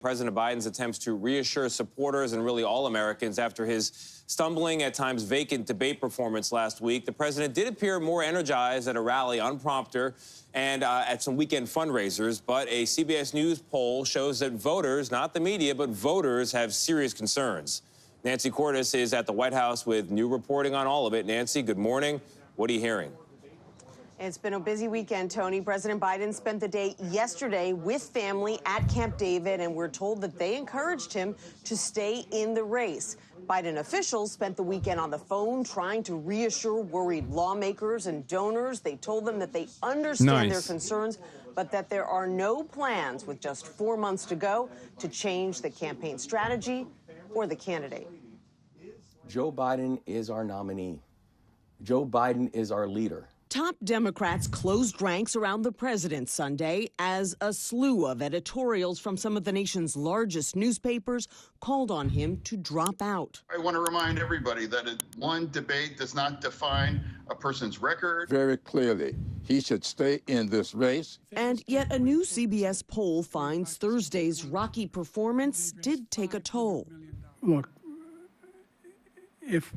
President Biden's attempts to reassure supporters and really all Americans after his stumbling, at times vacant debate performance last week. The president did appear more energized at a rally on prompter and at some weekend fundraisers. But a CBS News poll shows that voters, not the media, but voters have serious concerns. Nancy Cordes is at the White House with new reporting on all of it. Nancy, good morning. What are you hearing? It's been a busy weekend, Tony. President Biden spent the day yesterday with family at Camp David, and we're told that they encouraged him to stay in the race. Biden officials spent the weekend on the phone trying to reassure worried lawmakers and donors. They told them that they understand their concerns, but that there are no plans with just 4 months to go to change the campaign strategy or the candidate. Joe Biden is our nominee. Joe Biden is our leader. Top Democrats closed ranks around the president Sunday as a slew of editorials from some of the nation's largest newspapers called on him to drop out. I want to remind everybody that one debate does not define a person's record. Very clearly, he should stay in this race. And yet a new CBS poll finds Thursday's rocky performance did take a toll. Look, if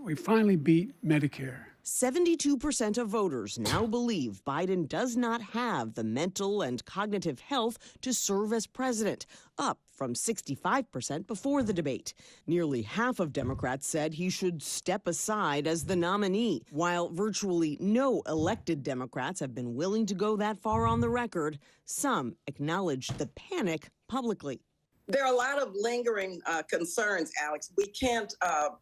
we finally beat Medicare, 72% of voters now believe Biden does not have the mental and cognitive health to serve as president, up from 65% before the debate. Nearly half of Democrats said he should step aside as the nominee, while virtually no elected Democrats have been willing to go that far on the record. Some acknowledged the panic publicly. There are a lot of lingering concerns, Alex. We can't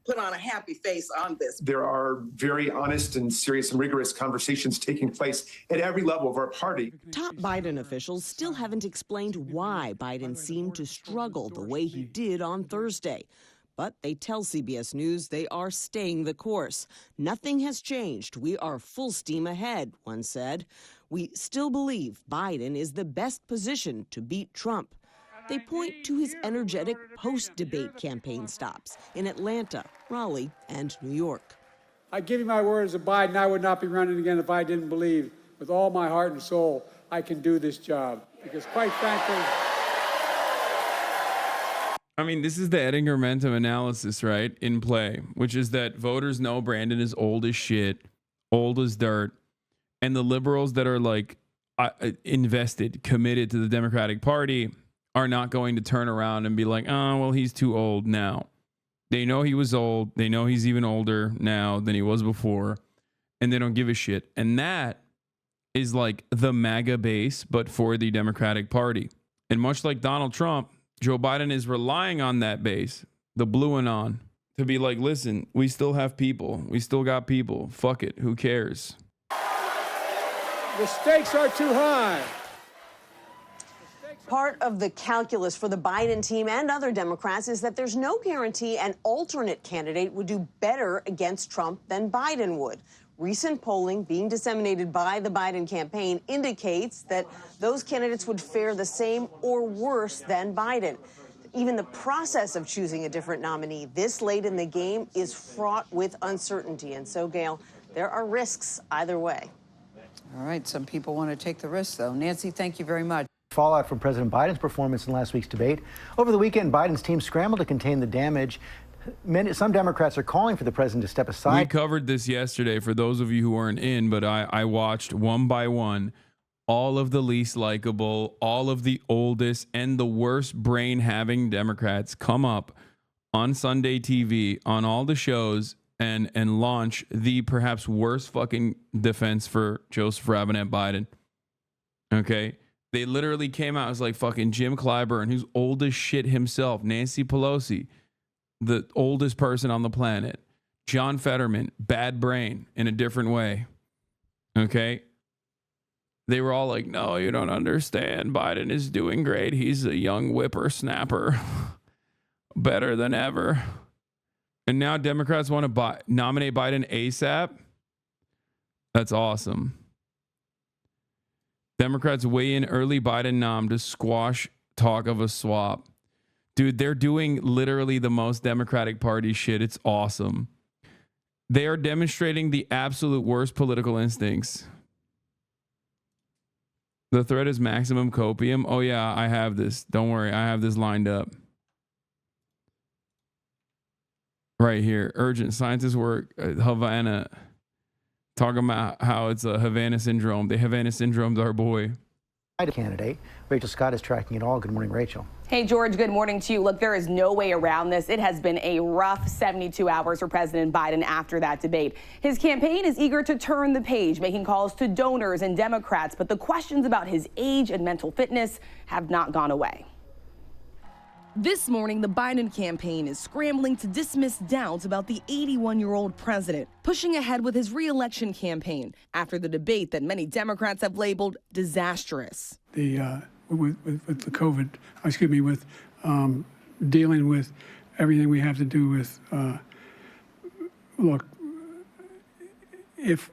put on a happy face on this. There are very honest and serious and rigorous conversations taking place at every level of our party. Top Biden officials still haven't explained why Biden seemed to struggle the way he did on Thursday. But they tell CBS News they are staying the course. Nothing has changed. We are full steam ahead, one said. We still believe Biden is the best position to beat Trump. They point to his energetic post-debate campaign stops in Atlanta, Raleigh, and New York. I give you my word as a Biden, I would not be running again if I didn't believe with all my heart and soul I can do this job. Because quite frankly... I mean, this is the Edinger Momentum analysis, right, in play, which is that voters know Brandon is old as shit, old as dirt, and the liberals that are like invested, committed to the Democratic Party are not going to turn around and be like, oh, well, he's too old now. They know he was old. They know he's even older now than he was before. And they don't give a shit. And that is like the MAGA base, but for the Democratic Party. And much like Donald Trump, Joe Biden is relying on that base, the blue and on, to be like, listen, we still have people. We still got people. Fuck it. Who cares? The stakes are too high. Part of the calculus for the Biden team and other Democrats is that there's no guarantee an alternate candidate would do better against Trump than Biden would. Recent polling being disseminated by the Biden campaign indicates that those candidates would fare the same or worse than Biden. Even the process of choosing a different nominee this late in the game is fraught with uncertainty. And so, Gail, there are risks either way. All right. Some people want to take the risk, though. Nancy, thank you very much. Fallout from President Biden's performance in last week's debate. Over the weekend, Biden's team scrambled to contain the damage. Some Democrats are calling for the president to step aside. We covered this yesterday for those of you who weren't in, but I watched one by one all of the least likable, all of the oldest and the worst brain-having Democrats come up on Sunday TV, on all the shows, and launch the perhaps worst fucking defense for Joseph Robinette Biden. Okay? They literally came out as like fucking Jim Clyburn, who's old as shit himself. Nancy Pelosi, the oldest person on the planet. John Fetterman, bad brain in a different way. Okay? They were all like, no, you don't understand. Biden is doing great. He's a young whippersnapper. Better than ever. And now Democrats want to nominate Biden ASAP? That's awesome. Democrats weigh in early Biden nom to squash talk of a swap. Dude, they're doing literally the most Democratic Party shit. It's awesome. They are demonstrating the absolute worst political instincts. The threat is maximum copium. Oh, yeah, I have this. Don't worry. I have this lined up. Right here. Urgent scientists work at Havana. Talking about how it's a Havana syndrome. The Havana syndrome's our boy. Candidate. Rachel Scott is tracking it all. Good morning, Rachel. Hey, George, good morning to you. Look, there is no way around this. It has been a rough 72 hours for President Biden after that debate. His campaign is eager to turn the page, making calls to donors and Democrats, but the questions about his age and mental fitness have not gone away. This morning, the Biden campaign is scrambling to dismiss doubts about the 81-year-old president, pushing ahead with his re-election campaign after the debate that many Democrats have labeled disastrous. With the COVID, with dealing with everything we have to do with, look, if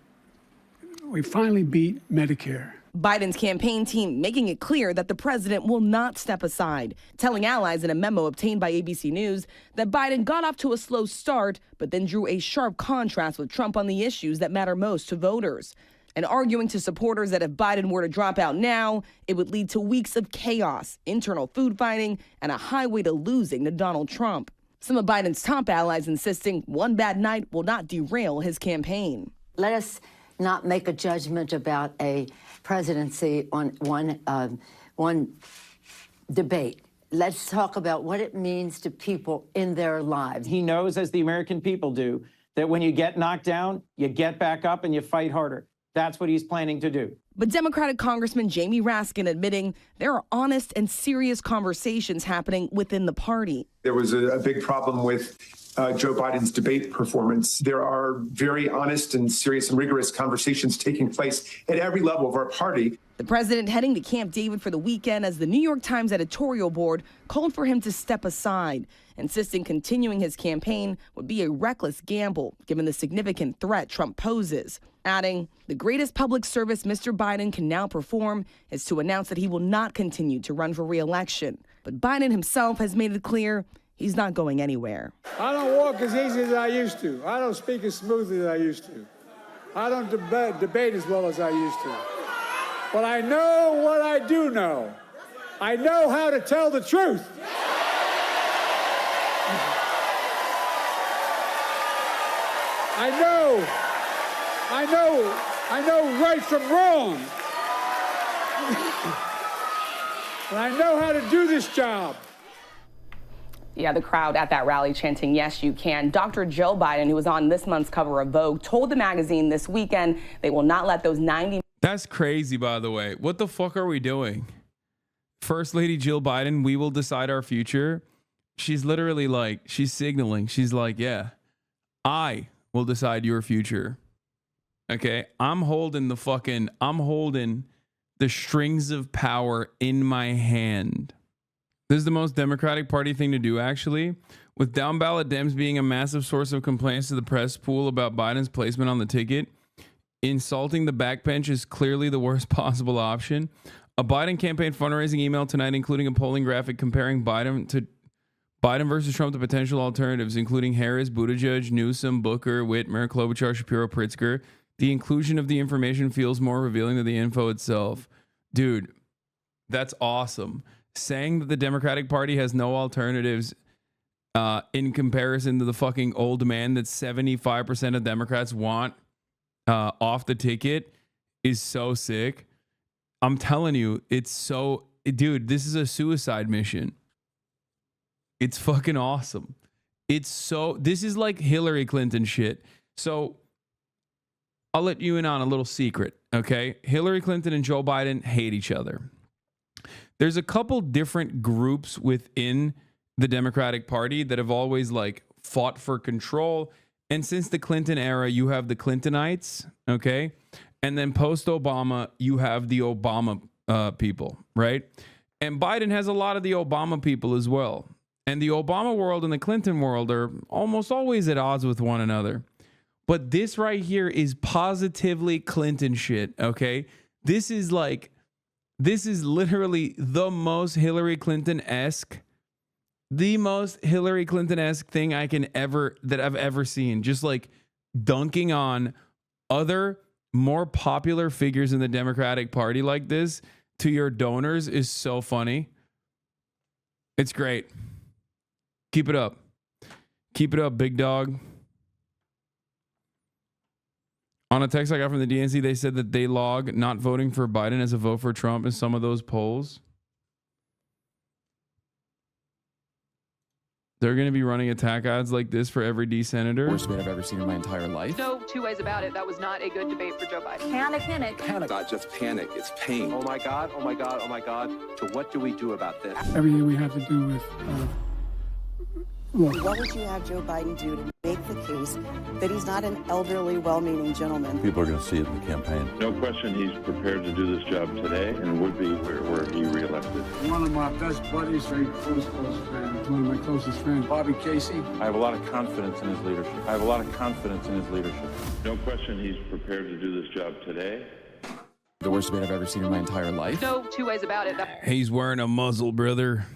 we finally beat Medicare. Biden's campaign team making it clear that the president will not step aside, telling allies in a memo obtained by ABC News that Biden got off to a slow start, but then drew a sharp contrast with Trump on the issues that matter most to voters, and arguing to supporters that if Biden were to drop out now, it would lead to weeks of chaos, internal food fighting, and a highway to losing to Donald Trump. Some of Biden's top allies insisting one bad night will not derail his campaign. Let us not make a judgment about a presidency on one debate. Let's talk about what it means to people in their lives. He knows, as the American people do, that when you get knocked down, you get back up and you fight harder. That's what he's planning to do. But Democratic Congressman Jamie Raskin admitting there are honest and serious conversations happening within the party. There was a big problem with Joe Biden's debate performance. There are very honest and serious and rigorous conversations taking place at every level of our party. The president heading to Camp David for the weekend as the New York Times editorial board called for him to step aside, insisting continuing his campaign would be a reckless gamble given the significant threat Trump poses, adding, the greatest public service Mr. Biden can now perform is to announce that he will not continue to run for re-election. But Biden himself has made it clear he's not going anywhere. I don't walk as easy as I used to. I don't speak as smoothly as I used to. I don't debate as well as I used to. But I know what I do know. I know how to tell the truth. I know right from wrong. And I know how to do this job. Yeah, the crowd at that rally chanting, yes, you can. Dr. Joe Biden, who was on this month's cover of Vogue, told the magazine this weekend they will not let those 90... That's crazy, by the way. What the fuck are we doing? First Lady Jill Biden, we will decide our future. She's literally like, she's signaling. She's like, yeah, I will decide your future. Okay? I'm holding the strings of power in my hand. This is the most Democratic Party thing to do, actually. With down ballot Dems being a massive source of complaints to the press pool about Biden's placement on the ticket, insulting the backbench is clearly the worst possible option. A Biden campaign fundraising email tonight, including a polling graphic comparing Biden versus Trump to potential alternatives, including Harris, Buttigieg, Newsom, Booker, Whitmer, Klobuchar, Shapiro, Pritzker. The inclusion of the information feels more revealing than the info itself. Dude, that's awesome. Saying that the Democratic Party has no alternatives in comparison to the fucking old man that 75% of Democrats want off the ticket is so sick. I'm telling you, dude, this is a suicide mission. It's fucking awesome. This is like Hillary Clinton shit. So I'll let you in on a little secret, okay? Hillary Clinton and Joe Biden hate each other. There's a couple different groups within the Democratic Party that have always like fought for control. And since the Clinton era, you have the Clintonites, okay? And then post-Obama, you have the Obama people, right? And Biden has a lot of the Obama people as well. And the Obama world and the Clinton world are almost always at odds with one another. But this right here is positively Clinton shit, okay? This is literally the most Hillary Clinton-esque thing that I've ever seen. Just like dunking on other more popular figures in the Democratic Party like this to your donors is so funny. It's great. Keep it up. Keep it up, big dog. On a text I got from the DNC, they said that they log not voting for Biden as a vote for Trump in some of those polls. They're going to be running attack ads like this for every D senator. Worst debate I've ever seen in my entire life. No two ways about it. That was not a good debate for Joe Biden. Panic, panic. Panic. Not just panic, it's pain. Oh my God, oh my God, oh my God. So what do we do about this? Everything we have to do with What would you have Joe Biden do to make the case that he's not an elderly, well-meaning gentleman? People are going to see it in the campaign. No question he's prepared to do this job today and would be were he reelected. One of my best buddies, very close friend, one of my closest friends, Bobby Casey. I have a lot of confidence in his leadership. No question he's prepared to do this job today. The worst debate I've ever seen in my entire life. No two ways about it. He's wearing a muzzle, brother.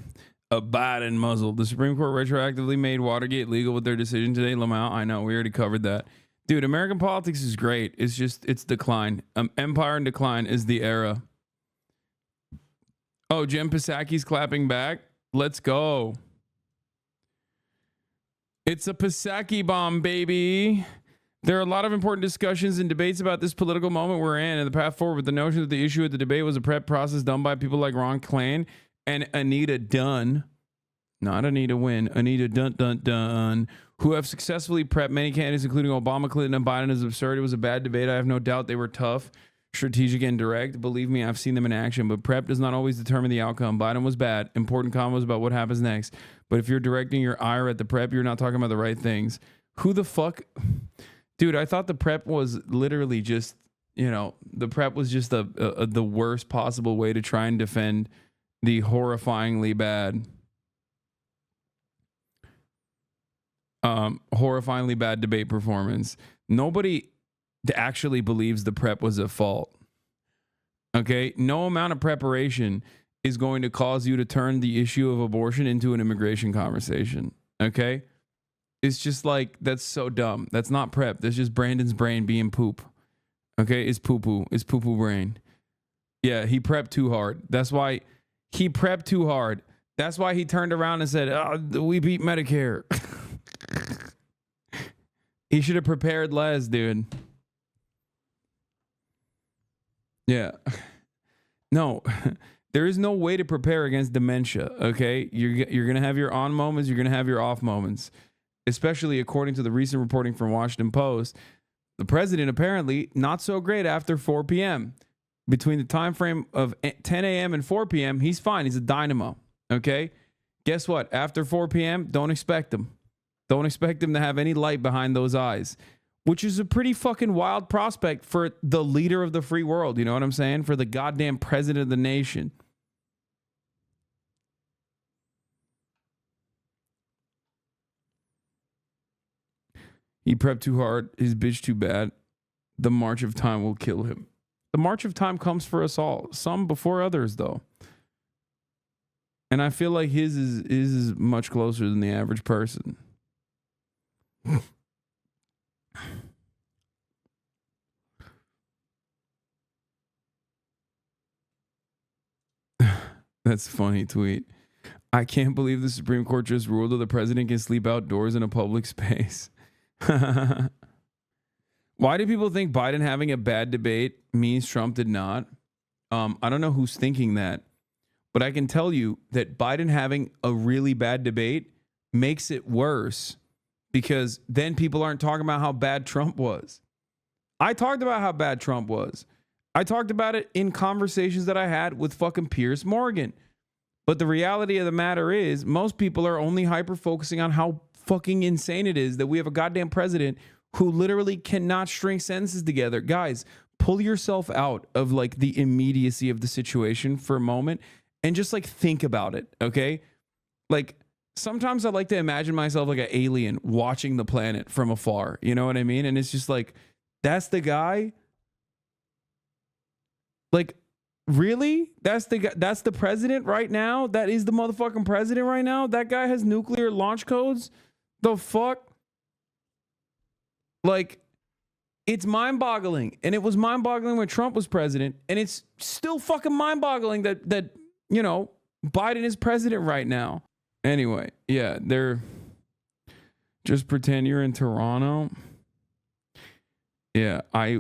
A Biden muzzle. The Supreme Court retroactively made Watergate legal with their decision today. Lamau, I know, we already covered that. Dude, American politics is great. It's decline. Empire and decline is the era. Oh, Jen Psaki's clapping back. Let's go. It's a Psaki bomb, baby. There are a lot of important discussions and debates about this political moment we're in and the path forward, but the notion that the issue of the debate was a prep process done by people like Ron Klain and Anita Dunn, not Anita Wynn, Anita Dunn, who have successfully prepped many candidates, including Obama, Clinton, and Biden, is absurd. It was a bad debate. I have no doubt they were tough, strategic, and direct. Believe me, I've seen them in action, but prep does not always determine the outcome. Biden was bad. Important combos about what happens next. But if you're directing your ire at the prep, you're not talking about the right things. Who the fuck? Dude, I thought the prep was literally just, the prep was just the worst possible way to try and defend the horrifyingly bad debate performance. Nobody actually believes the prep was at fault. Okay? No amount of preparation is going to cause you to turn the issue of abortion into an immigration conversation. Okay? It's just like, that's so dumb. That's not prep. That's just Brandon's brain being poop. Okay? It's poo-poo. It's poo-poo brain. Yeah, he prepped too hard. That's why he prepped too hard. That's why he turned around and said, we beat Medicare. He should have prepared less, dude. Yeah. No, there is no way to prepare against dementia, okay? You're going to have your on moments. You're going to have your off moments, especially according to the recent reporting from Washington Post. The president apparently not so great after 4 p.m. Between the time frame of 10 a.m. and 4 p.m., he's fine. He's a dynamo, okay? Guess what? After 4 p.m., don't expect him. Don't expect him to have any light behind those eyes, which is a pretty fucking wild prospect for the leader of the free world. You know what I'm saying? For the goddamn president of the nation. He prepped too hard. His bitch too bad. The march of time will kill him. The march of time comes for us all. Some before others, though. And I feel like his is much closer than the average person. That's a funny tweet. I can't believe the Supreme Court just ruled that the president can sleep outdoors in a public space. Why do people think Biden having a bad debate means Trump did not? I don't know who's thinking that, but I can tell you that Biden having a really bad debate makes it worse because then people aren't talking about how bad Trump was. I talked about how bad Trump was. I talked about it in conversations that I had with fucking Piers Morgan. But the reality of the matter is most people are only hyper-focusing on how fucking insane it is that we have a goddamn president who literally cannot string sentences together. Guys, pull yourself out of like the immediacy of the situation for a moment and just like think about it, okay? Like sometimes I like to imagine myself like an alien watching the planet from afar. You know what I mean? And it's just like, that's the guy? Like, really? That's the guy, that's the president right now? That is the motherfucking president right now? That guy has nuclear launch codes? The fuck? Like, It's mind-boggling. And it was mind-boggling when Trump was president. And it's still fucking mind-boggling that you know, Biden is president right now. Anyway, yeah, they're just pretend you're in Toronto. Yeah, I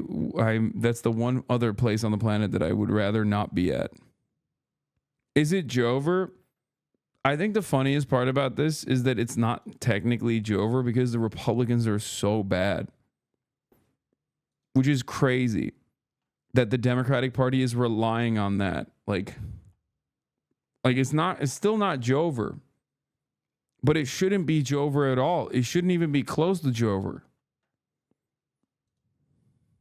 that's the one other place on the planet that I would rather not be at. Is it Jover? I think the funniest part about this is that it's not technically Jover because the Republicans are so bad. Which is crazy that the Democratic Party is relying on that. Like it's still not Jover. But it shouldn't be Jover at all. It shouldn't even be close to Jover.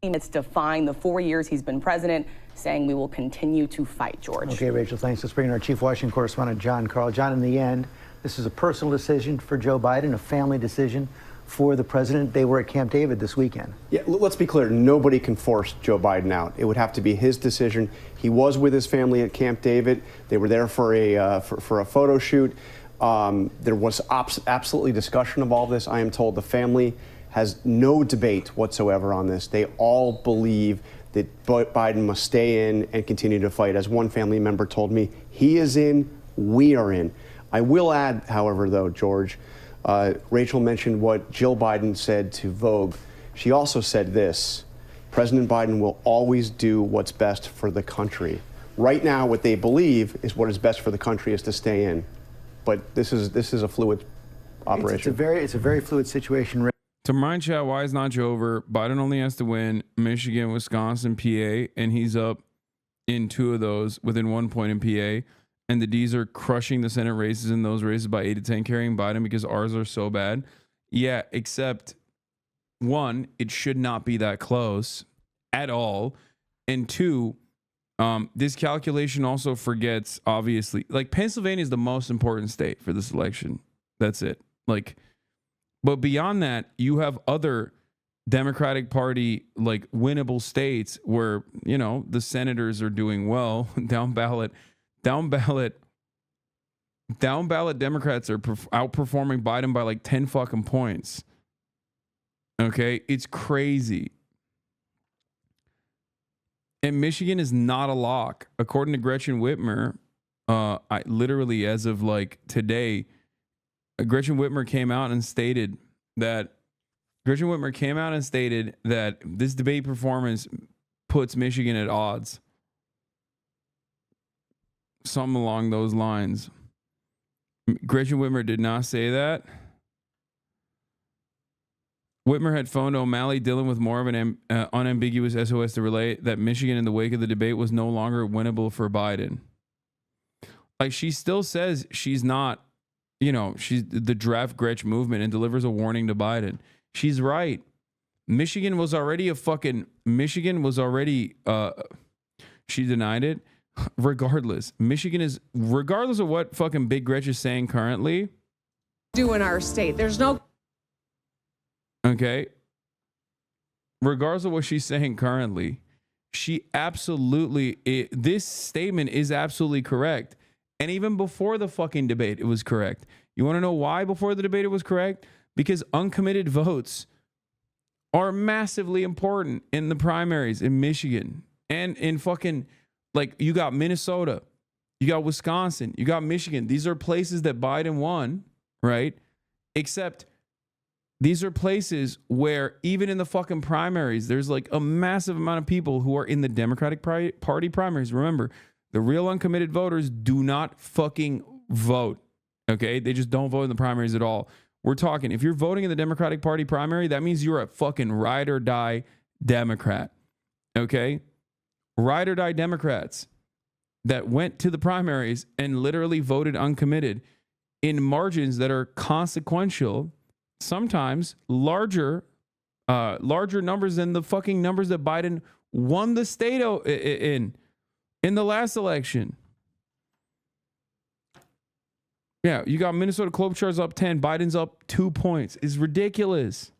It's defying the 4 years he's been president, saying we will continue to fight, George. Okay, Rachel, thanks. Let's bring in our chief Washington correspondent, John Carl. John, in the end, this is a personal decision for Joe Biden, a family decision for the president. They were at Camp David this weekend. Yeah, let's be clear. Nobody can force Joe Biden out. It would have to be his decision. He was with his family at Camp David. They were there for a photo shoot. There was absolutely discussion of all this. I am told the family has no debate whatsoever on this. They all believe that Biden must stay in and continue to fight. As one family member told me, he is in, we are in. I will add, however, though, George, Rachel mentioned what Jill Biden said to Vogue. She also said this: President Biden will always do what's best for the country. Right now, what they believe is what is best for the country is to stay in. But this is a fluid operation. It's a very fluid situation. To remind Chad why it's not Jover, Biden only has to win Michigan, Wisconsin, PA, and he's up in 2 of those within 1 point in PA. And the D's are crushing the Senate races in those races by 8 to 10, carrying Biden because ours are so bad. Yeah, except 1, it should not be that close at all. And 2, this calculation also forgets, obviously, like Pennsylvania is the most important state for this election. That's it. But beyond that, you have other Democratic Party like winnable states where, you know, the senators are doing well. Down ballot Democrats are outperforming Biden by like 10 fucking points. Okay, it's crazy. And Michigan is not a lock, according to Gretchen Whitmer. I literally, as of like today, Gretchen Whitmer came out and stated that this debate performance puts Michigan at odds. Something along those lines. Gretchen Whitmer did not say that. Whitmer had phoned O'Malley Dillon with more of an unambiguous SOS to relay that Michigan in the wake of the debate was no longer winnable for Biden. Like, she still says she's not, you know, she's the draft Gretch movement and delivers a warning to Biden. She's right. Michigan was already, she denied it. Regardless, Michigan is, regardless of what fucking Big Gretch is saying currently. Do in our state. There's no. Okay. Regardless of what she's saying currently, she absolutely, this statement is absolutely correct. And even before the fucking debate, it was correct. You want to know why before the debate it was correct? Because uncommitted votes are massively important in the primaries in Michigan and in fucking, like, you got Minnesota, you got Wisconsin, you got Michigan. These are places that Biden won, right? Except these are places where even in the fucking primaries, there's like a massive amount of people who are in the Democratic Party primaries. Remember, the real uncommitted voters do not fucking vote, okay? They just don't vote in the primaries at all. We're talking, if you're voting in the Democratic Party primary, that means you're a fucking ride or die Democrat, okay? Ride or die Democrats that went to the primaries and literally voted uncommitted in margins that are consequential, sometimes larger numbers than the fucking numbers that Biden won the state in the last election. Yeah, you got Minnesota Klobuchar's up 10, Biden's up 2 points. It's ridiculous.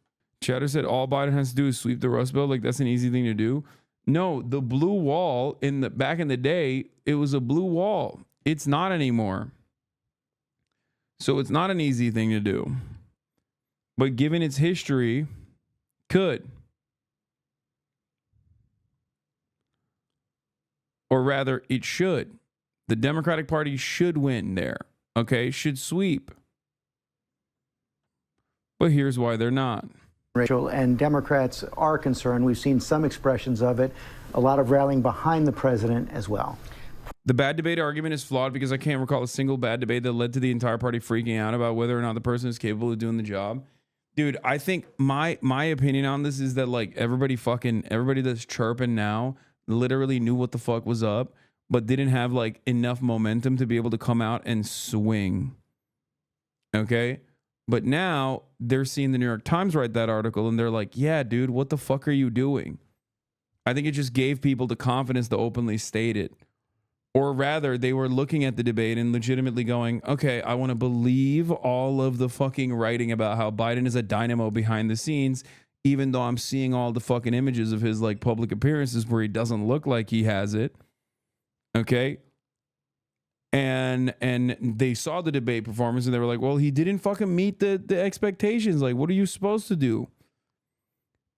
Chatter said all Biden has to do is sweep the Rust Belt. Like, that's an easy thing to do. No, the blue wall back in the day, it was a blue wall. It's not anymore. So it's not an easy thing to do. But given its history, could. or rather, it should. The Democratic Party should win there, okay? Should sweep. But here's why they're not. Rachel, and Democrats are concerned. We've seen some expressions of it, a lot of rallying behind the president as well. The bad debate argument is flawed because I can't recall a single bad debate that led to the entire party freaking out about whether or not the person is capable of doing the job. Dude, I think my opinion on this is that like everybody that's chirping now literally knew what the fuck was up, but didn't have like enough momentum to be able to come out and swing. Okay? But now they're seeing the New York Times write that article and they're like, yeah, dude, what the fuck are you doing? I think it just gave people the confidence to openly state it. Or rather, they were looking at the debate and legitimately going, okay, I want to believe all of the fucking writing about how Biden is a dynamo behind the scenes, even though I'm seeing all the fucking images of his like public appearances where he doesn't look like he has it. Okay? And they saw the debate performance and they were like, well, he didn't fucking meet the expectations. Like, what are you supposed to do?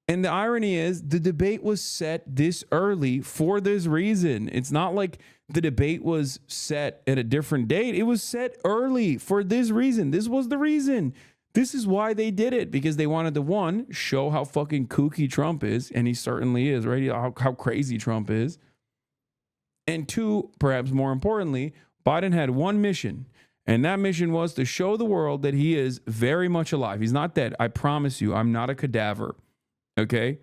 And the irony is the debate was set this early for this reason. It's not like the debate was set at a different date. It was set early for this reason. This was the reason. This is why they did it, because they wanted to, one, show how fucking kooky Trump is, and he certainly is, right? How crazy Trump is. And two, perhaps more importantly, Biden had one mission, and that mission was to show the world that he is very much alive. He's not dead. I promise you, I'm not a cadaver. Okay?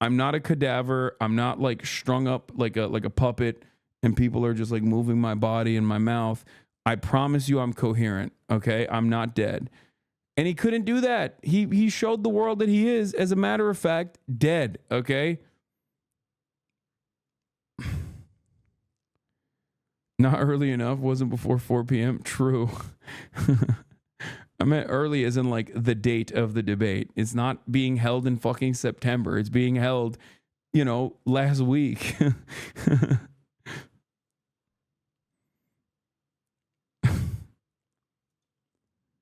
I'm not a cadaver. I'm not like strung up like a puppet and people are just like moving my body and my mouth. I promise you I'm coherent. Okay? I'm not dead. And he couldn't do that. He showed the world that he is, as a matter of fact, dead. Okay? Not early enough. Wasn't before 4 p.m. True. I meant early as in like the date of the debate. It's not being held in fucking September. It's being held, last week.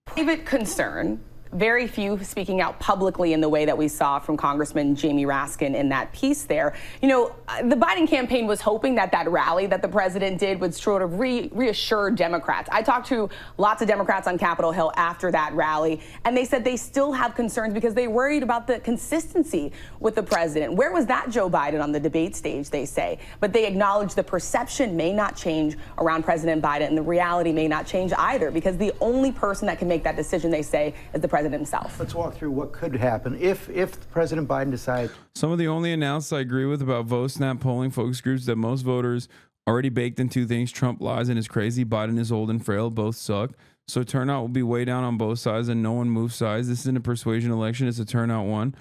Private concern. Very few speaking out publicly in the way that we saw from Congressman Jamie Raskin in that piece there. The Biden campaign was hoping that rally that the president did would sort of reassure Democrats. I talked to lots of Democrats on Capitol Hill after that rally, and they said they still have concerns because they worried about the consistency with the president. Where was that Joe Biden on the debate stage, they say? But they acknowledge the perception may not change around President Biden, and the reality may not change either, because the only person that can make that decision, they say, is the president himself. Let's walk through what could happen if President Biden decides. Some of the only analysis I agree with about VoteSnap polling focus groups that most voters already baked in two things: Trump lies and is crazy, Biden is old and frail, both suck. So turnout will be way down on both sides and no one moves sides. This isn't a persuasion election, it's a turnout one.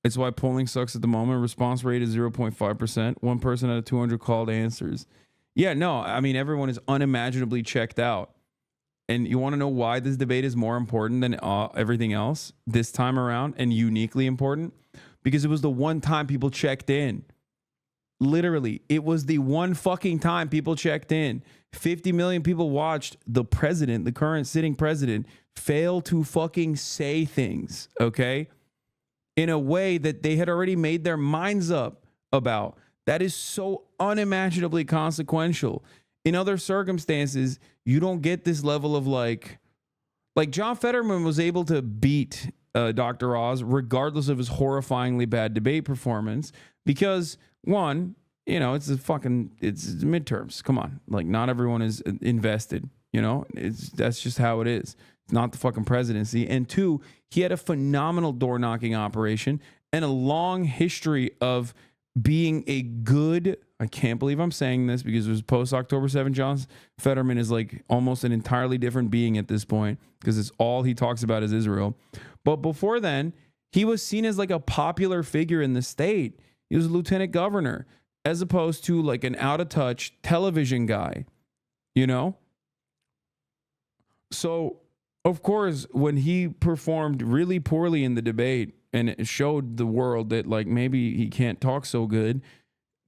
It's why polling sucks at the moment. Response rate is 0.5%. One person out of 200 called answers. Yeah, no, I mean, everyone is unimaginably checked out. And you want to know why this debate is more important than everything else this time around, and uniquely important? Because it was the one time people checked in. Literally, it was the one fucking time people checked in. 50 million people watched the president, the current sitting president, fail to fucking say things, okay? In a way that they had already made their minds up about. That is so unimaginably consequential. In other circumstances, you don't get this level of like John Fetterman was able to beat Dr. Oz regardless of his horrifyingly bad debate performance because, one, it's midterms. Come on. Like, not everyone is invested, that's just how it is. It's not the fucking presidency. And two, he had a phenomenal door knocking operation and a long history of being a good, I can't believe I'm saying this because it was post October 7th. John Fetterman is like almost an entirely different being at this point because it's all he talks about is Israel. But before then, he was seen as like a popular figure in the state. He was a lieutenant governor as opposed to like an out of touch television guy, So, of course, when he performed really poorly in the debate and it showed the world that like maybe he can't talk so good,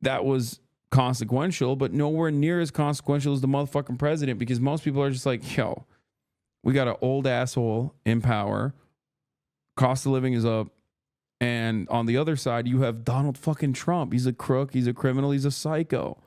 that was consequential, but nowhere near as consequential as the motherfucking president, because most people are just like, yo, we got an old asshole in power. Cost of living is up. And on the other side, you have Donald fucking Trump. He's a crook. He's a criminal. He's a psycho.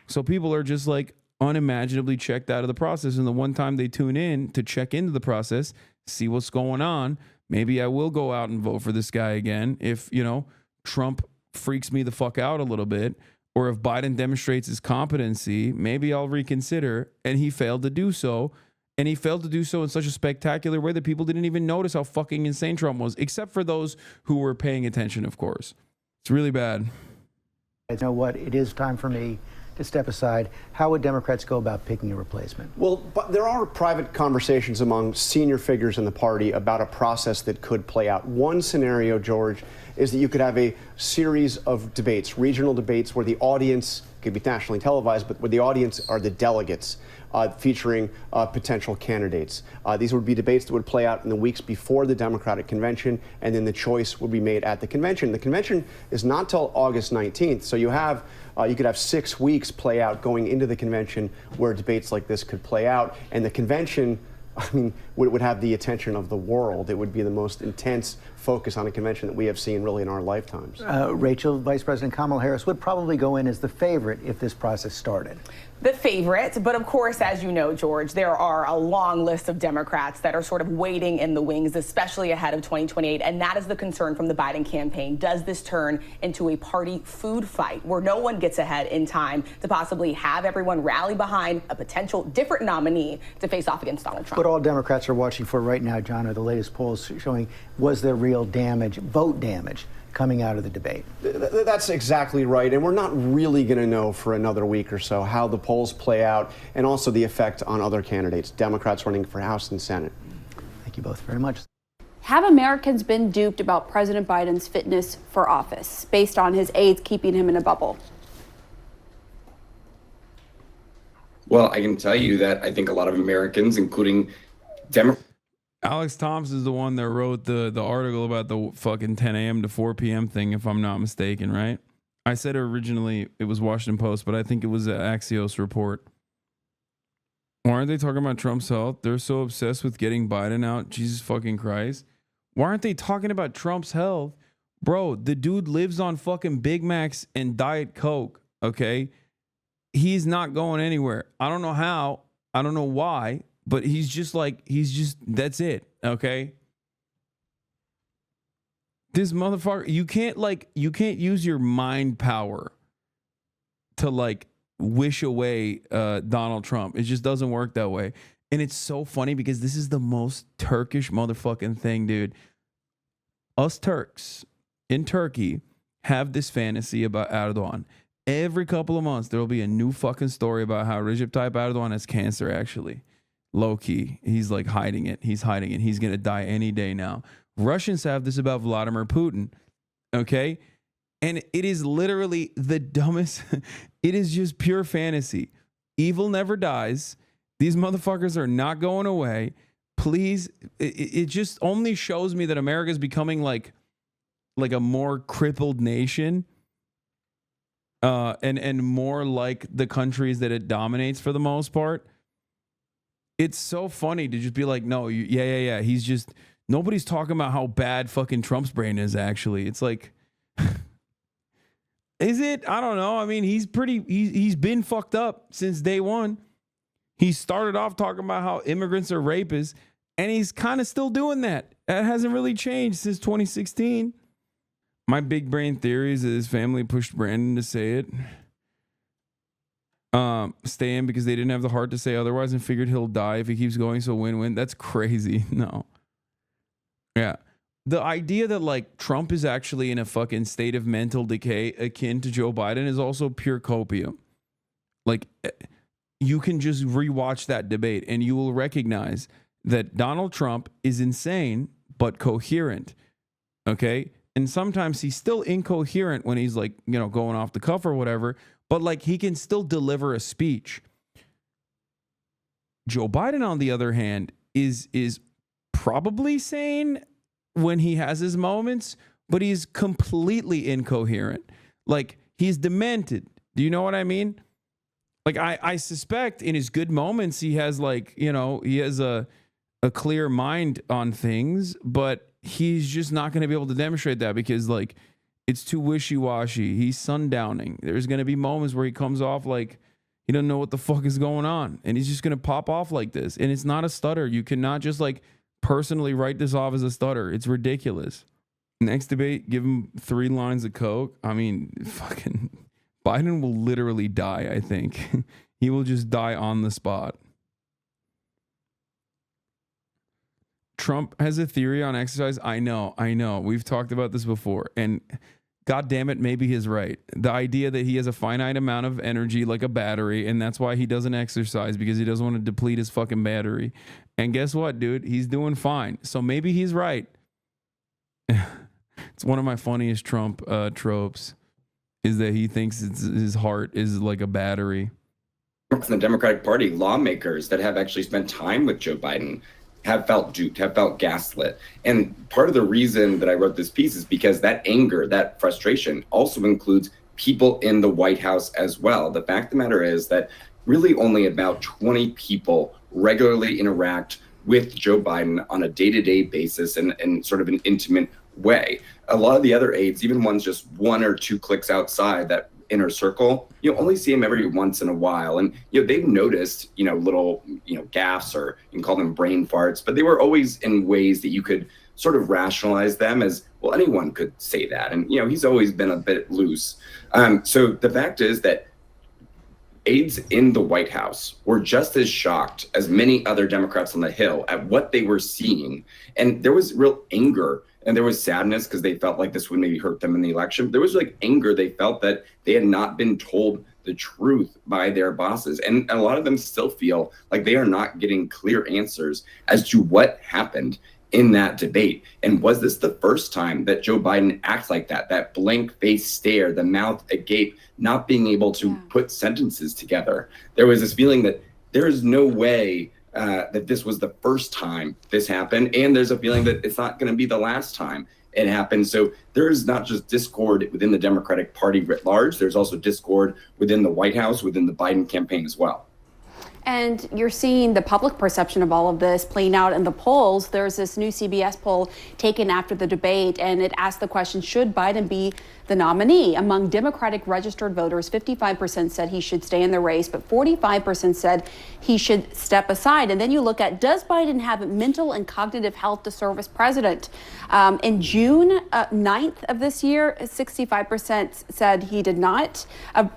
So people are just like unimaginably checked out of the process. And the one time they tune in to check into the process, see what's going on, maybe I will go out and vote for this guy again if, you know, Trump freaks me the fuck out a little bit, or if Biden demonstrates his competency, maybe I'll reconsider. And he failed to do so. And he failed to do so in such a spectacular way that people didn't even notice how fucking insane Trump was, except for those who were paying attention, of course. It's really bad. You know what? It is time for me to step aside. How would Democrats go about picking a replacement? Well, but there are private conversations among senior figures in the party about a process that could play out. One scenario, George, is that you could have a series of debates, regional debates, where the audience could be nationally televised, but where the audience are the delegates, featuring potential candidates. These would be debates that would play out in the weeks before the Democratic convention, and then the choice would be made at the convention. The convention is not till August 19th, so you could have 6 weeks play out going into the convention where debates like this could play out. And the convention, I mean, would have the attention of the world. It would be the most intense focus on a convention that we have seen really in our lifetimes. Rachel, Vice President Kamala Harris would probably go in as the favorite if this process started. The favorite, but of course, as you know, George, there are a long list of Democrats that are sort of waiting in the wings, especially ahead of 2028, and that is the concern from the Biden campaign. Does this turn into a party food fight where no one gets ahead in time to possibly have everyone rally behind a potential different nominee to face off against Donald Trump? What all Democrats are watching for right now, John, are the latest polls showing was there real damage, vote damage, coming out of the debate. That's exactly right. And we're not really going to know for another week or so how the polls play out and also the effect on other candidates, Democrats running for House and Senate. Thank you both very much. Have Americans been duped about President Biden's fitness for office based on his aides keeping him in a bubble? Well, I can tell you that I think a lot of Americans, including Democrats. Alex Thompson is the one that wrote the article about the fucking 10 a.m. to 4 p.m. thing, if I'm not mistaken, right? I said originally it was Washington Post, but I think it was an Axios report. Why aren't they talking about Trump's health? They're so obsessed with getting Biden out. Jesus fucking Christ. Why aren't they talking about Trump's health? Bro, the dude lives on fucking Big Macs and Diet Coke, okay? He's not going anywhere. I don't know how. I don't know why. But that's it, okay? This motherfucker, you can't use your mind power to wish away Donald Trump. It just doesn't work that way. And it's so funny because this is the most Turkish motherfucking thing, dude. Us Turks in Turkey have this fantasy about Erdogan. Every couple of months, there will be a new fucking story about how Recep Tayyip Erdogan has cancer, actually. Low key. He's hiding it. He's hiding it. He's going to die any day now. Russians have this about Vladimir Putin. Okay? And it is literally the dumbest. It is just pure fantasy. Evil never dies. These motherfuckers are not going away. Please. It just only shows me that America is becoming like a more crippled nation. And more like the countries that it dominates for the most part. It's so funny to just be like, no, yeah. He's just, nobody's talking about how bad fucking Trump's brain is, actually. It's like, is it? I don't know. I mean, he's been fucked up since day one. He started off talking about how immigrants are rapists, and he's kind of still doing that. That hasn't really changed since 2016. My big brain theory is that his family pushed Brandon to say it. Stay in because they didn't have the heart to say otherwise and figured he'll die if he keeps going. So win-win. That's crazy. No. Yeah. The idea that Trump is actually in a fucking state of mental decay akin to Joe Biden is also pure copium. You can just rewatch that debate and you will recognize that Donald Trump is insane but coherent. Okay? And sometimes he's still incoherent when he's going off the cuff or whatever. But he can still deliver a speech. Joe Biden, on the other hand, is probably sane when he has his moments, but he's completely incoherent. He's demented. Do you know what I mean? I suspect in his good moments he has he has a clear mind on things, but he's just not going to be able to demonstrate that because it's too wishy-washy. He's sundowning. There's going to be moments where he comes off like He doesn't know what the fuck is going on. And he's just going to pop off like this. And it's not a stutter. You cannot just like personally write this off as a stutter. It's ridiculous. Next debate, give him 3 lines of coke. I mean, fucking Biden will literally die, I think. He will just die on the spot. Trump has a theory on exercise. I know. We've talked about this before. And God damn it, maybe he's right. The idea that he has a finite amount of energy like a battery, and that's why he doesn't exercise, because he doesn't want to deplete his fucking battery. And guess what, dude? He's doing fine. So maybe he's right. It's one of my funniest Trump tropes, is that he thinks his heart is like a battery. From the Democratic Party, lawmakers that have actually spent time with Joe Biden have felt duped, have felt gaslit. And part of the reason that I wrote this piece is because that anger, that frustration also includes people in the White House as well. The fact of the matter is that really only about 20 people regularly interact with Joe Biden on a day-to-day basis and sort of an intimate way. A lot of the other aides, even ones just 1 or 2 clicks outside that inner circle, you only see him every once in a while. And, they've noticed, little, gaffes, or you can call them brain farts, but they were always in ways that you could sort of rationalize them as, well, anyone could say that. And, he's always been a bit loose. So the fact is that aides in the White House were just as shocked as many other Democrats on the Hill at what they were seeing. And there was real anger and there was sadness because they felt like this would maybe hurt them in the election. There was like anger. They felt that they had not been told the truth by their bosses. And a lot of them still feel like they are not getting clear answers as to what happened in that debate. And was this the first time that Joe Biden acts like that blank face stare, the mouth agape, not being able to put sentences together? There was this feeling that there is no way that this was the first time this happened. And there's a feeling that it's not going to be the last time it happened. So there is not just discord within the Democratic Party writ large. There's also discord within the White House, within the Biden campaign as well. And you're seeing the public perception of all of this playing out in the polls. There's this new CBS poll taken after the debate, and it asked the question, should Biden be the nominee? Among Democratic registered voters, 55% said he should stay in the race, but 45% said he should step aside. And then you look at, does Biden have mental and cognitive health to serve as president? In June 9th of this year, 65% said he did not.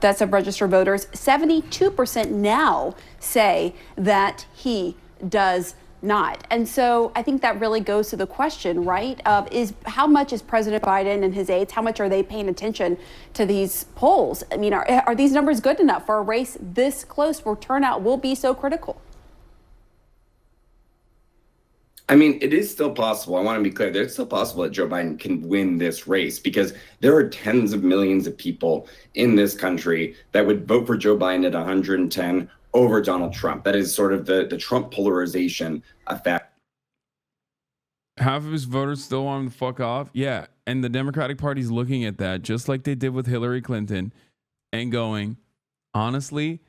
That's of registered voters. 72% now say that he does not. And so I think that really goes to the question, right, of is how much is President Biden and his aides, how much are they paying attention to these polls? I mean, are these numbers good enough for a race this close where turnout will be so critical? I mean, it is still possible. I want to be clear. It's still possible that Joe Biden can win this race because there are tens of millions of people in this country that would vote for Joe Biden at 110 over Donald Trump. That is sort of the Trump polarization effect. Half of his voters still want him to fuck off. Yeah. And the Democratic Party's looking at that just like they did with Hillary Clinton and going, honestly,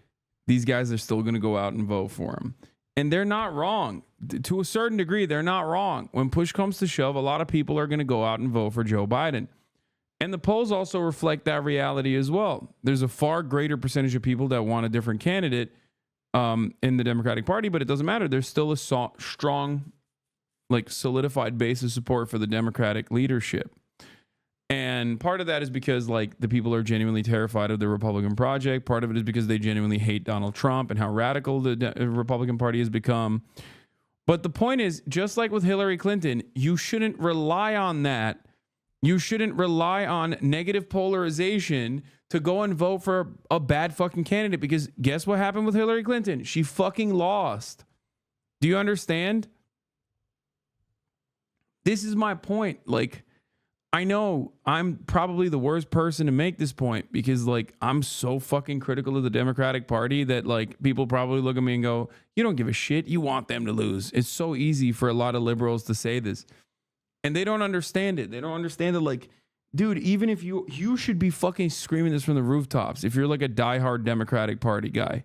these guys are still going to go out and vote for him. And they're not wrong. To a certain degree, they're not wrong. When push comes to shove, a lot of people are going to go out and vote for Joe Biden. And the polls also reflect that reality as well. There's a far greater percentage of people that want a different candidate in the Democratic Party, but it doesn't matter. There's still a strong, like solidified base of support for the Democratic leadership. And part of that is because like the people are genuinely terrified of the Republican project. Part of it is because they genuinely hate Donald Trump and how radical the Republican Party has become. But the point is, just like with Hillary Clinton, you shouldn't rely on that. You shouldn't rely on negative polarization to go and vote for a bad fucking candidate, because guess what happened with Hillary Clinton? She fucking lost. Do you understand? This is my point. Like, I know I'm probably the worst person to make this point because like I'm so fucking critical of the Democratic Party that like people probably look at me and go, you don't give a shit. You want them to lose. It's so easy for a lot of liberals to say this. And they don't understand it. They don't understand that, like, dude, even if you should be fucking screaming this from the rooftops if you're like a diehard Democratic Party guy,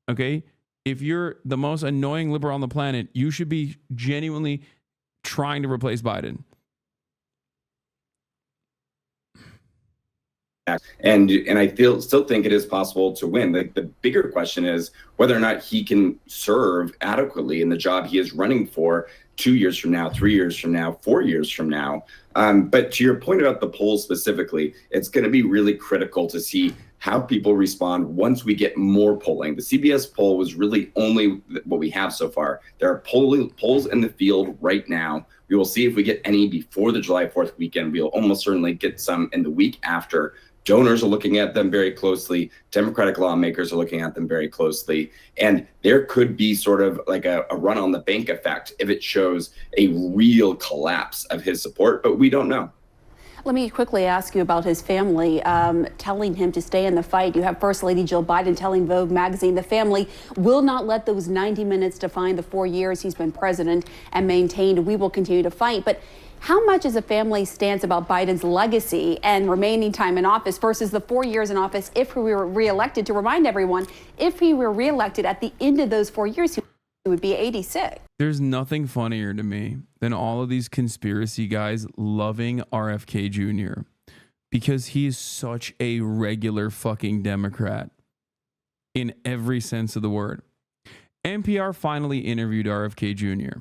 okay? If you're the most annoying liberal on the planet, you should be genuinely trying to replace Biden. And I still think it is possible to win. The bigger question is whether or not he can serve adequately in the job he is running for 2 years from now, 3 years from now, 4 years from now. But to your point about the polls specifically, it's going to be really critical to see how people respond once we get more polling. The CBS poll was really only what we have so far. There are polls in the field right now. We will see if we get any before the July 4th weekend. We'll almost certainly get some in the week after. Donors are looking at them very closely. Democratic lawmakers are looking at them very closely. And there could be sort of like a run on the bank effect if it shows a real collapse of his support, but we don't know. Let me quickly ask you about his family telling him to stay in the fight. You have First Lady Jill Biden telling Vogue magazine the family will not let those 90 minutes define the 4 years he's been president, and maintained we will continue to fight. But how much is a family's stance about Biden's legacy and remaining time in office versus the 4 years in office if he were reelected? To remind everyone, if he were reelected at the end of those 4 years, he would be 86. There's nothing funnier to me than all of these conspiracy guys loving RFK Jr. because he is such a regular fucking Democrat in every sense of the word. NPR finally interviewed RFK Jr.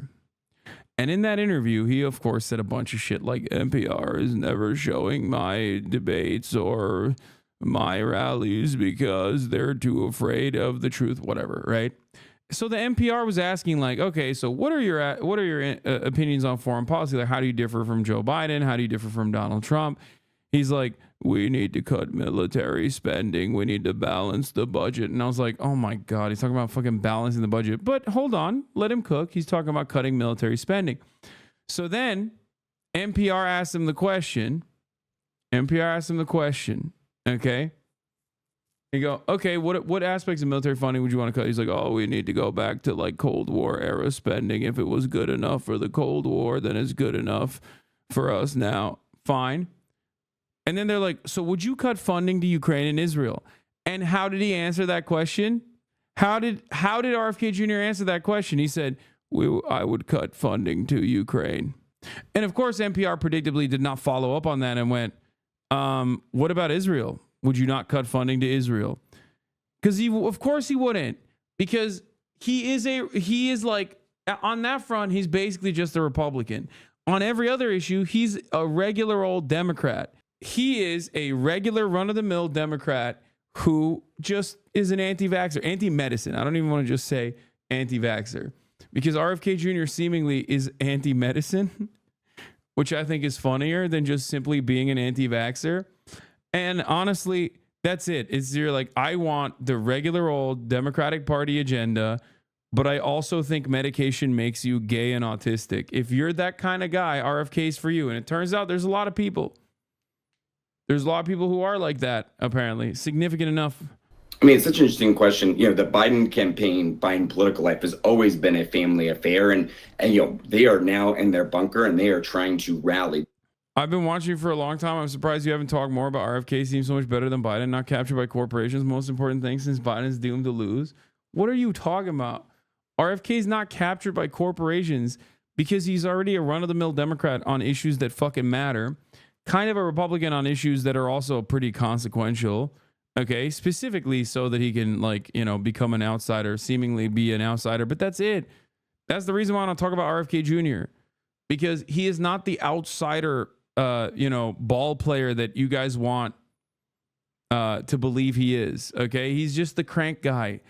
And in that interview, he, of course, said a bunch of shit like NPR is never showing my debates or my rallies because they're too afraid of the truth, whatever, right? So the NPR was asking, like, okay, so what are your opinions on foreign policy? Like, how do you differ from Joe Biden? How do you differ from Donald Trump? He's like, we need to cut military spending. We need to balance the budget. And I was like, oh my God, he's talking about fucking balancing the budget. But hold on, let him cook. He's talking about cutting military spending. So then NPR asked him the question. Okay. You go, okay, what aspects of military funding would you want to cut? He's like, oh, we need to go back to like Cold War era spending. If it was good enough for the Cold War, then it's good enough for us now. Fine. And then they're like, so would you cut funding to Ukraine and Israel? And how did he answer that question? How did RFK Jr. answer that question? He said, I would cut funding to Ukraine. And of course, NPR predictably did not follow up on that and went, what about Israel? Would you not cut funding to Israel? Because of course he wouldn't, because he is like, on that front, he's basically just a Republican. On every other issue, he's a regular old Democrat. He is a regular run-of-the-mill Democrat who just is an anti-vaxxer, anti-medicine. I don't even want to just say anti-vaxxer, because RFK Jr. seemingly is anti-medicine, which I think is funnier than just simply being an anti-vaxxer. And honestly, that's it. You're like, I want the regular old Democratic Party agenda, but I also think medication makes you gay and autistic. If you're that kind of guy, RFK's for you. And it turns out there's a lot of people. There's a lot of people who are like that, apparently. Significant enough. I mean, it's such an interesting question. You know, the Biden campaign, Biden political life has always been a family affair. And you know, they are now in their bunker and they are trying to rally. I've been watching you for a long time. I'm surprised you haven't talked more about RFK. Seems so much better than Biden. Not captured by corporations. Most important thing since Biden's doomed to lose. What are you talking about? RFK's not captured by corporations because he's already a run-of-the-mill Democrat on issues that fucking matter. Kind of a Republican on issues that are also pretty consequential. Okay, specifically so that he can, like, you know, become an outsider, seemingly be an outsider. But that's it. That's the reason why I don't talk about RFK Jr. Because he is not the outsider ball player that you guys want to believe he is. Okay, he's just the crank guy.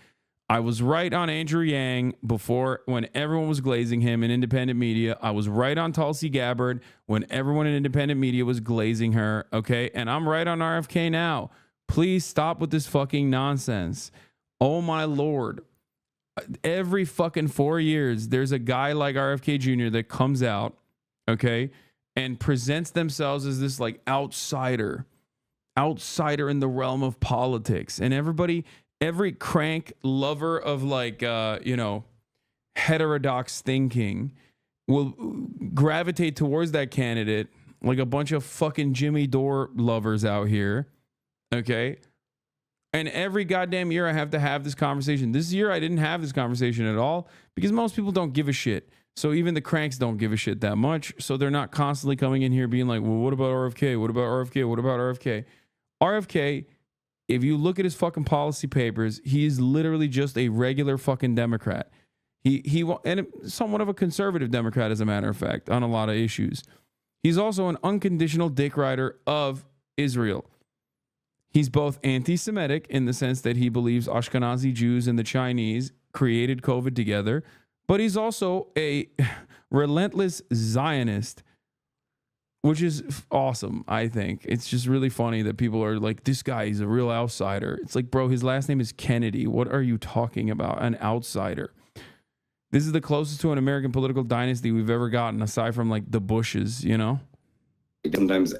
I was right on Andrew Yang before, when everyone was glazing him in independent media. I was right on Tulsi Gabbard when everyone in independent media was glazing her. Okay, and I'm right on RFK now. Please stop with this fucking nonsense. Oh my Lord. Every fucking 4 years, there's a guy like RFK Jr. that comes out, okay, and presents themselves as this like outsider in the realm of politics. And every crank lover of like, heterodox thinking will gravitate towards that candidate like a bunch of fucking Jimmy Dore lovers out here. Okay. And every goddamn year I have to have this conversation. This year I didn't have this conversation at all because most people don't give a shit. So even the cranks don't give a shit that much. So they're not constantly coming in here being like, well, what about RFK? What about RFK? What about RFK? RFK, if you look at his fucking policy papers, he is literally just a regular fucking Democrat. And somewhat of a conservative Democrat, as a matter of fact, on a lot of issues. He's also an unconditional dick rider of Israel. He's both anti-Semitic in the sense that he believes Ashkenazi Jews and the Chinese created COVID together, but he's also a relentless Zionist, which is awesome, I think. It's just really funny that people are like, this guy is a real outsider. It's like, bro, his last name is Kennedy. What are you talking about? An outsider. This is the closest to an American political dynasty we've ever gotten, aside from like the Bushes, you know? Sometimes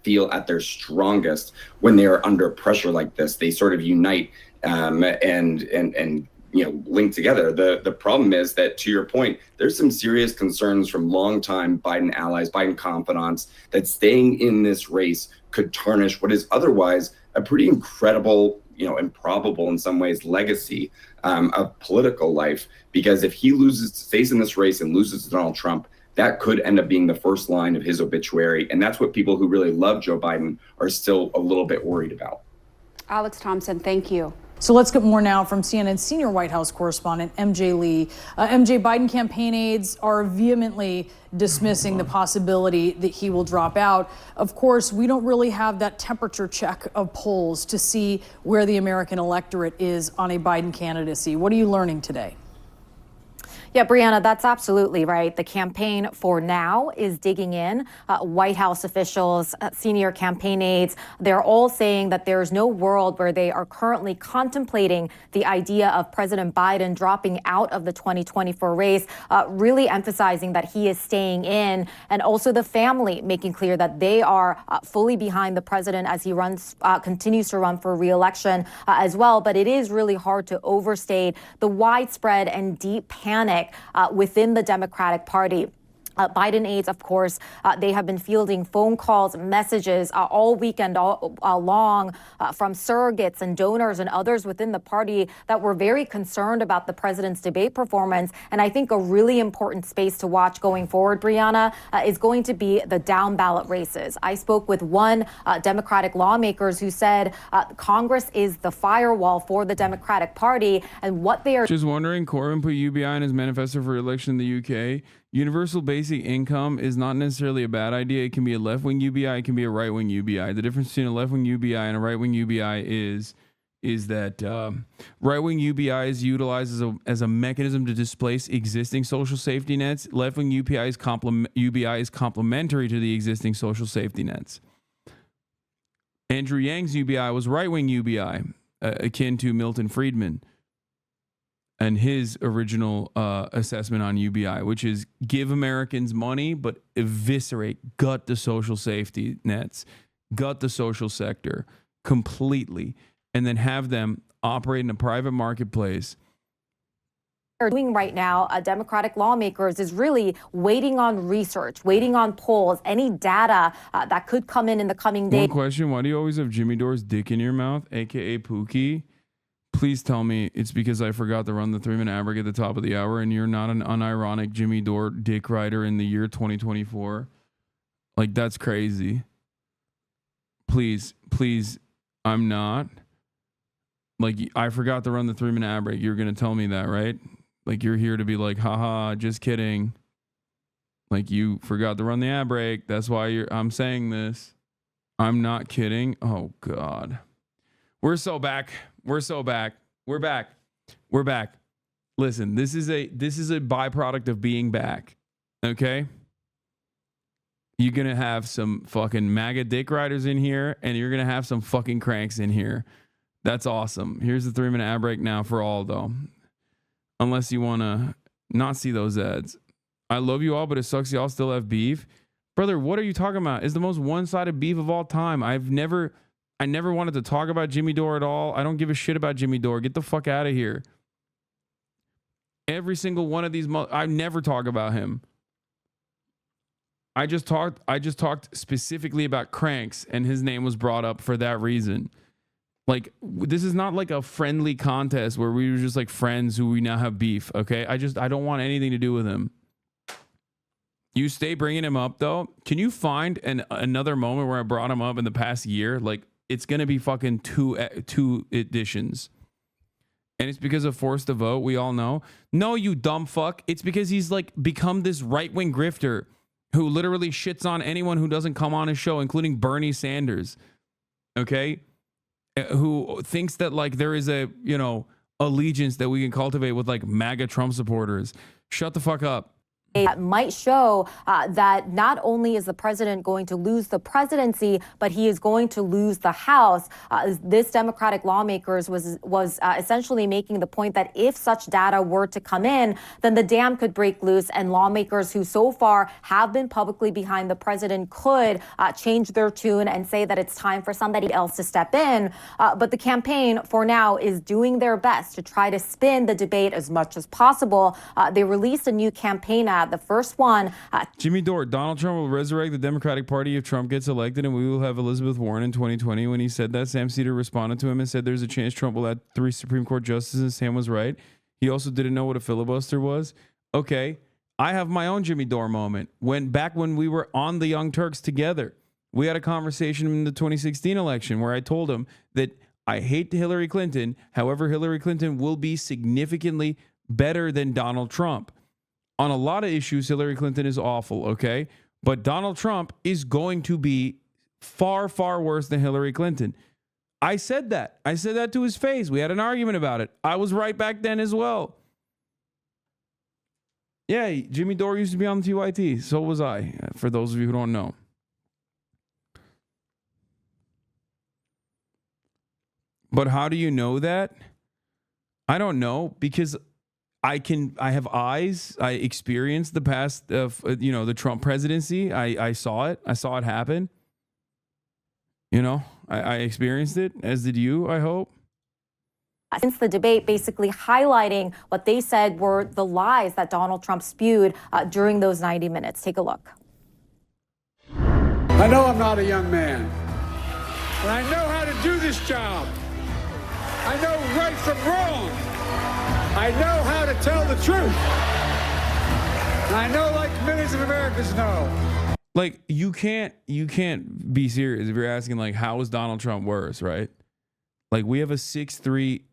feel at their strongest when they are under pressure like this. They sort of unite and link together. The problem is that, to your point, there's some serious concerns from longtime Biden allies, Biden confidants, that staying in this race could tarnish what is otherwise a pretty incredible, improbable in some ways, legacy of political life. Because if he stays in this race and loses to Donald Trump, that could end up being the first line of his obituary. And that's what people who really love Joe Biden are still a little bit worried about. Alex Thompson, thank you. So let's get more now from CNN senior White House correspondent MJ Lee. MJ, Biden campaign aides are vehemently dismissing the possibility that he will drop out. Of course, we don't really have that temperature check of polls to see where the American electorate is on a Biden candidacy. What are you learning today? Yeah, Brianna, that's absolutely right. The campaign for now is digging in. White House officials, senior campaign aides, they're all saying that there's no world where they are currently contemplating the idea of President Biden dropping out of the 2024 race, really emphasizing that he is staying in, and also the family making clear that they are fully behind the president as he continues to run for re-election as well. But it is really hard to overstate the widespread and deep panic within the Democratic Party. Biden aides, of course, they have been fielding phone calls, messages all weekend long from surrogates and donors and others within the party that were very concerned about the president's debate performance. And I think a really important space to watch going forward, Brianna, is going to be the down ballot races. I spoke with one Democratic lawmakers who said Congress is the firewall for the Democratic Party, and what they are. Just wondering, Corbyn put UBI in his manifesto for election in the UK. Universal basic income is not necessarily a bad idea. It can be a left-wing UBI. It can be a right-wing UBI. The difference between a left-wing UBI and a right-wing UBI is that right-wing UBI is utilized as a mechanism to displace existing social safety nets. Left-wing UBI is complementary to the existing social safety nets. Andrew Yang's UBI was right-wing UBI, akin to Milton Friedman and his original assessment on UBI, which is give Americans money, but eviscerate, gut the social safety nets, gut the social sector completely, and then have them operate in a private marketplace. Are doing right now, Democratic lawmakers, is really waiting on research, waiting on polls, any data that could come in the coming days. One question, why do you always have Jimmy Dore's dick in your mouth, aka Pookie? Please tell me it's because I forgot to run the 3-minute ad break at the top of the hour and you're not an unironic Jimmy Dore dick rider in the year 2024. Like, that's crazy. Please, I'm not. Like, I forgot to run the 3-minute ad break. You're going to tell me that, right? Like, you're here to be like, haha, just kidding. Like, you forgot to run the ad break. That's why I'm saying this. I'm not kidding. Oh, God. We're so back. We're back. Listen, this is a byproduct of being back. Okay? You're going to have some fucking MAGA dick riders in here, and you're going to have some fucking cranks in here. That's awesome. Here's the 3-minute ad break now for all, though. Unless you want to not see those ads. I love you all, but it sucks y'all still have beef. Brother, what are you talking about? It's the most one-sided beef of all time. I never wanted to talk about Jimmy Dore at all. I don't give a shit about Jimmy Dore. Get the fuck out of here. Every single one of these, I never talk about him. I just talked specifically about Cranks, and his name was brought up for that reason. Like, this is not like a friendly contest where we were just like friends who we now have beef. Okay, I don't want anything to do with him. You stay bringing him up though. Can you find another moment where I brought him up in the past year? Like, it's going to be fucking two editions. And it's because of forced to vote. We all know. No, you dumb fuck. It's because he's like become this right-wing grifter who literally shits on anyone who doesn't come on his show, including Bernie Sanders. Okay? Who thinks that like there is a, you know, allegiance that we can cultivate with like MAGA Trump supporters. Shut the fuck up. That might show that not only is the president going to lose the presidency, but he is going to lose the House. This Democratic lawmakers was essentially making the point that if such data were to come in, then the dam could break loose, and lawmakers who so far have been publicly behind the president could change their tune and say that it's time for somebody else to step in. But the campaign, for now, is doing their best to try to spin the debate as much as possible. They released a new campaign ad. The first one. Jimmy Dore, Donald Trump will resurrect the Democratic Party if Trump gets elected, and we will have Elizabeth Warren in 2020. When he said that, Sam Cedar responded to him and said there's a chance Trump will add 3 Supreme Court justices. Sam was right. He also didn't know what a filibuster was. Okay, I have my own Jimmy Dore moment. Back when we were on the Young Turks together, we had a conversation in the 2016 election where I told him that I hate Hillary Clinton. However, Hillary Clinton will be significantly better than Donald Trump. On a lot of issues, Hillary Clinton is awful, okay? But Donald Trump is going to be far, far worse than Hillary Clinton. I said that. I said that to his face. We had an argument about it. I was right back then as well. Yeah, Jimmy Dore used to be on the TYT. So was I, for those of you who don't know. But how do you know that? I don't know, because I have eyes. I experienced the past the Trump presidency. I saw it. I saw it happen. You know, I experienced it, as did you, I hope. Since the debate, basically highlighting what they said were the lies that Donald Trump spewed during those 90 minutes. Take a look. I know I'm not a young man, but I know how to do this job. I know right from wrong. I know how to tell the truth. And I know, like millions of Americans know. Like, you can't be serious if you're asking, like, how is Donald Trump worse, right? Like, we have a 6-3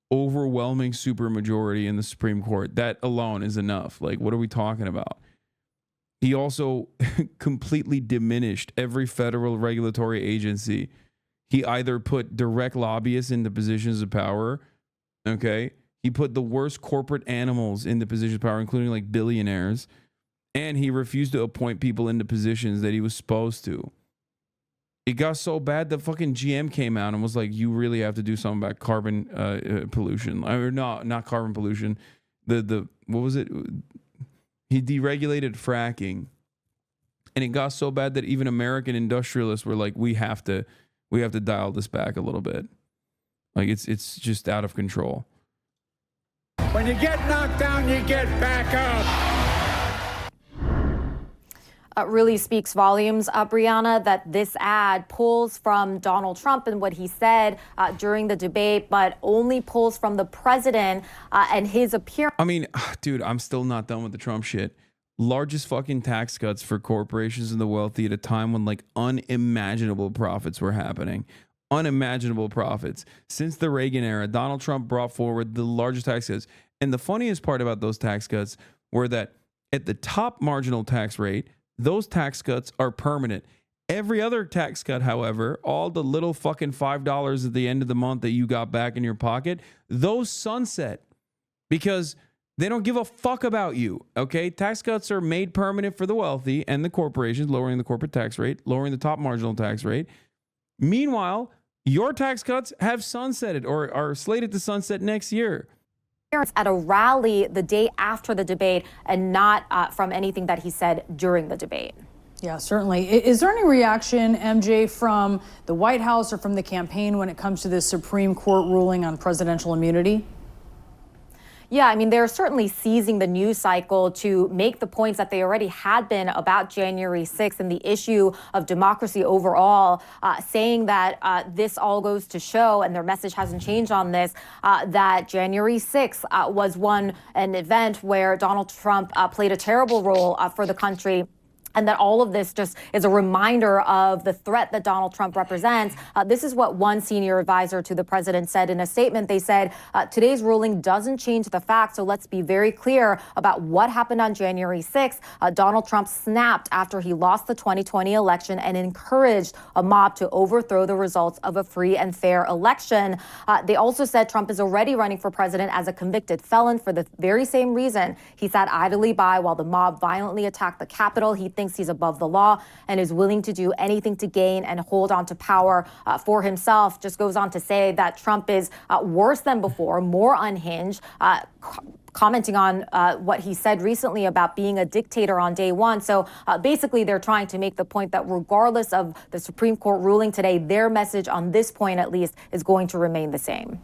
overwhelming supermajority in the Supreme Court. That alone is enough. Like, what are we talking about? He also completely diminished every federal regulatory agency. He either put direct lobbyists into positions of power, okay? He put the worst corporate animals into positions of power, including like billionaires. And he refused to appoint people into positions that he was supposed to. It got so bad that fucking GM came out and was like, you really have to do something about carbon pollution. Or no, not carbon pollution. The what was it? He deregulated fracking. And it got so bad that even American industrialists were like, we have to dial this back a little bit. Like, it's just out of control. When you get knocked down, you get back up. Really speaks volumes, Brianna, that this ad pulls from Donald Trump and what he said during the debate, but only pulls from the president and his appearance. I mean, dude, I'm still not done with the Trump shit. Largest fucking tax cuts for corporations and the wealthy at a time when like unimaginable profits were happening. Unimaginable profits. Since the Reagan era, Donald Trump brought forward the largest tax cuts. And the funniest part about those tax cuts were that at the top marginal tax rate, those tax cuts are permanent. Every other tax cut, however, all the little fucking $5 at the end of the month that you got back in your pocket, those sunset because they don't give a fuck about you, okay? Tax cuts are made permanent for the wealthy and the corporations, lowering the corporate tax rate, lowering the top marginal tax rate. Meanwhile, your tax cuts have sunsetted or are slated to sunset next year. At a rally the day after the debate and not from anything that he said during the debate. Yeah, certainly. Is there any reaction, MJ, from the White House or from the campaign when it comes to this Supreme Court ruling on presidential immunity? Yeah, I mean, they're certainly seizing the news cycle to make the points that they already had been about January 6th and the issue of democracy overall, saying that this all goes to show, and their message hasn't changed on this, that January 6th was an event where Donald Trump played a terrible role for the country. and that all of this just is a reminder of the threat that Donald Trump represents. This is what one senior advisor to the president said in a statement. They said, today's ruling doesn't change the facts, so let's be very clear about what happened on January 6th. Donald Trump snapped after he lost the 2020 election and encouraged a mob to overthrow the results of a free and fair election. They also said Trump is already running for president as a convicted felon for the very same reason. He sat idly by while the mob violently attacked the Capitol. He thinks he's above the law and is willing to do anything to gain and hold on to power for himself. Just goes on to say that Trump is worse than before, more unhinged, commenting on what he said recently about being a dictator on day one. So basically, they're trying to make the point that regardless of the Supreme Court ruling today, their message on this point, at least, is going to remain the same.